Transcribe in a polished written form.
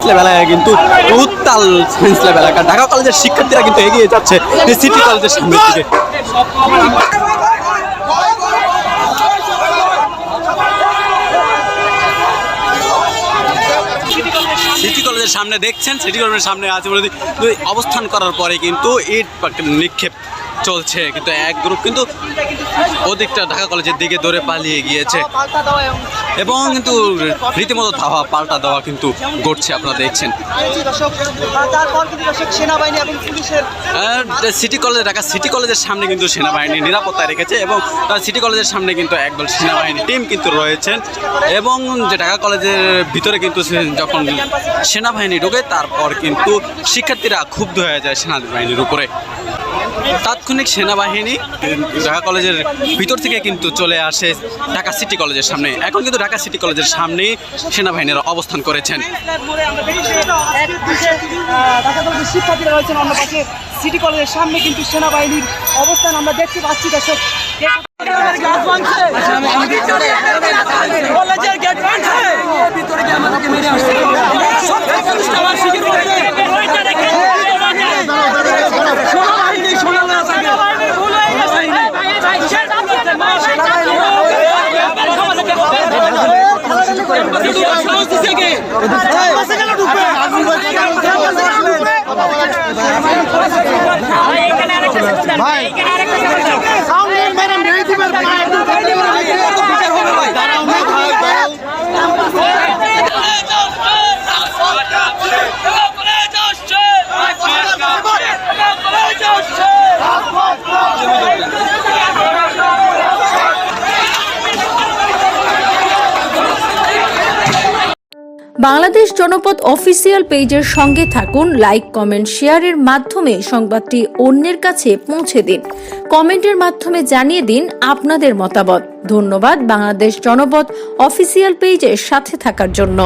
Lab এলাকায় কিন্তু উত্তাল সায়েন্স ল্যাব এলাকা। ঢাকা কলেজের শিক্ষার্থীরা কিন্তু এগিয়ে যাচ্ছে সিটি কলেজের সামনের দিকে। সিটি কলেজের সামনে দেখছেন, সিটি কলেজের সামনে আছে বলে অবস্থান করার পরে কিন্তু ইট নিক্ষেপ চলছে, কিন্তু এক গ্রুপ কিন্তু ওদিকটা ঢাকা কলেজের দিকে দৌড়ে পালিয়ে গিয়েছে এবং কিন্তু রীতিমতো ধাওয়া পাল্টা দেওয়া কিন্তু ঘটছে, আপনারা দেখছেন। সিটি কলেজ, ঢাকা সিটি কলেজের সামনে কিন্তু সেনাবাহিনী নিরাপত্তা রেখেছে এবং সিটি কলেজের সামনে কিন্তু একদল সেনাবাহিনী টিম কিন্তু রয়েছেন এবং যে ঢাকা কলেজের ভিতরে কিন্তু যখন সেনাবাহিনী ঢোকে তারপর কিন্তু শিক্ষার্থীরা ক্ষুব্ধ হয়ে যায় সেনাবাহিনীর উপরে। তাৎক্ষণিক সেনাবাহিনী ঢাকা কলেজের ভিতর থেকে কিন্তু চলে আসে ঢাকা সিটি কলেজের সামনে। এখন কিন্তু ঢাকা সিটি কলেজের সামনেই সেনাবাহিনীরা অবস্থান করেছেন। শিক্ষার্থীরা রয়েছেন অন্য পাশে সিটি কলেজের সামনে কিন্তু সেনাবাহিনীর অবস্থান আমরা দেখতে পাচ্ছি। দর্শক কলেজের গেট ভিতরে গিয়ে আমাদেরকে মেরে আসছে। বাংলাদেশ জনপদ অফিসিয়াল পেজের সঙ্গে থাকুন। লাইক, কমেন্ট, শেয়ারের মাধ্যমে সংবাদটি অন্যের কাছে পৌঁছে দিন। কমেন্টের মাধ্যমে জানিয়ে দিন আপনাদের মতামত। ধন্যবাদ বাংলাদেশ জনপদ অফিসিয়াল পেজের সাথে থাকার জন্য।